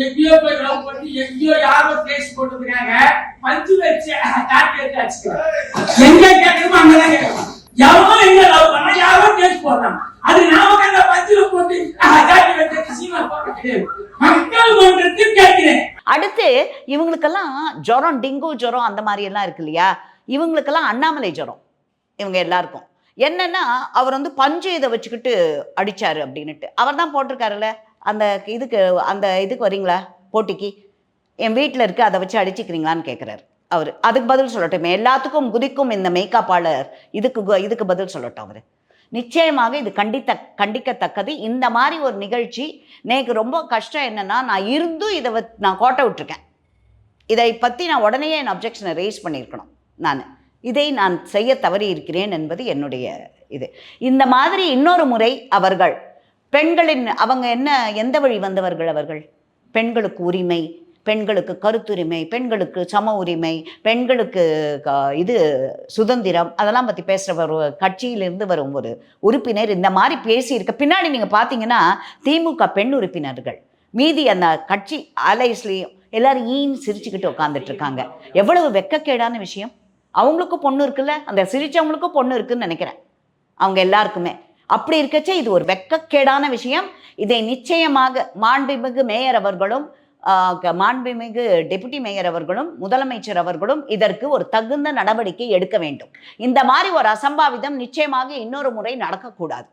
எங்கேயோ போய் லவ் பண்ணி எங்கேயோ யாரோ கேஸ் போட்டுருக்காங்க. பஞ்சு வச்சு காட்டி வச்சு எங்க கேட்கணுமோ அங்கதான் கேட்கணும். எவனோ எங்க லவ் பண்ணா யாரோ கேஸ் போடுறான். அது நாம அந்த பஞ்சுல போட்டு காட்டி வச்சு சீமா போட்டு மக்கள் மன்றத்துக்கு கேட்கிறேன். அடுத்து இவங்களுக்கெல்லாம் ஜுரம், டெங்கு ஜுரம் அந்த மாதிரி எல்லாம் இருக்கு இல்லையா, இவங்களுக்கெல்லாம் அண்ணாமலை ஜுரம். இவங்க எல்லாருக்கும் என்னன்னா, அவர் வந்து பஞ்சு இதை வச்சுக்கிட்டு அடிச்சாரு அப்படின்னுட்டு அவர் தான் போட்டிருக்காருல்ல அந்த இதுக்கு வரீங்களா போட்டிக்கு, என் வீட்டில் இருக்கு அதை வச்சு அடிச்சுக்கிறீங்களான்னு கேட்குறாரு அவர். அதுக்கு பதில் சொல்லட்டும். எல்லாத்துக்கும் குதிக்கும் இந்த மேக்காப்பாளர் இதுக்கு பதில் சொல்லட்டும் அவர். நிச்சயமாக இது கண்டிக்கத்தக்கது. இந்த மாதிரி ஒரு நிகழ்ச்சி எனக்கு ரொம்ப கஷ்டம். என்னன்னா, நான் இருந்தும் இதை நான் கோட்டை விட்டுருக்கேன். இதை பற்றி நான் உடனே என் அப்ஜெக்ஷனை ரேஸ் பண்ணியிருக்கணும். இதை நான் செய்ய தவறி இருக்கிறேன் என்பது என்னுடைய இது. இந்த மாதிரி இன்னொரு முறை அவர்கள் அவங்க எந்த வழி வந்தவர்கள் அவர்கள்? பெண்களுக்கு உரிமை, பெண்களுக்கு கருத்துரிமை, பெண்களுக்கு சம உரிமை, பெண்களுக்கு சுதந்திரம், அதெல்லாம் பற்றி பேசுகிற ஒரு கட்சியிலிருந்து வரும் ஒரு உறுப்பினர் இந்த மாதிரி பேசியிருக்க பின்னாடி நீங்கள் பார்த்தீங்கன்னா திமுக பெண் உறுப்பினர்கள் மீதி அந்த கட்சி அலைஸ்லேயும் எல்லாரும் சிரிச்சுக்கிட்டு உட்காந்துட்டு இருக்காங்க. எவ்வளவு வெக்கக்கேடான விஷயம். அவங்களுக்கும் பொண்ணு இருக்குல்ல, அந்த சிரிச்சவங்களுக்கும் பொண்ணு இருக்குன்னு நினைக்கிறேன் அவங்க எல்லாருக்குமே. அப்படி இருக்கச்சே இது ஒரு வெக்கக்கேடான விஷயம். இதை நிச்சயமாக மாண்புமிகு மேயர் அவர்களும் மாண்புமிகு டெபுட்டி மேயர் அவர்களும் முதலமைச்சர் அவர்களும் இதற்கு ஒரு தகுந்த நடவடிக்கை எடுக்க வேண்டும். இந்த மாதிரி ஒரு அசம்பாவிதம் நிச்சயமாக இன்னொரு முறை நடக்கக்கூடாது.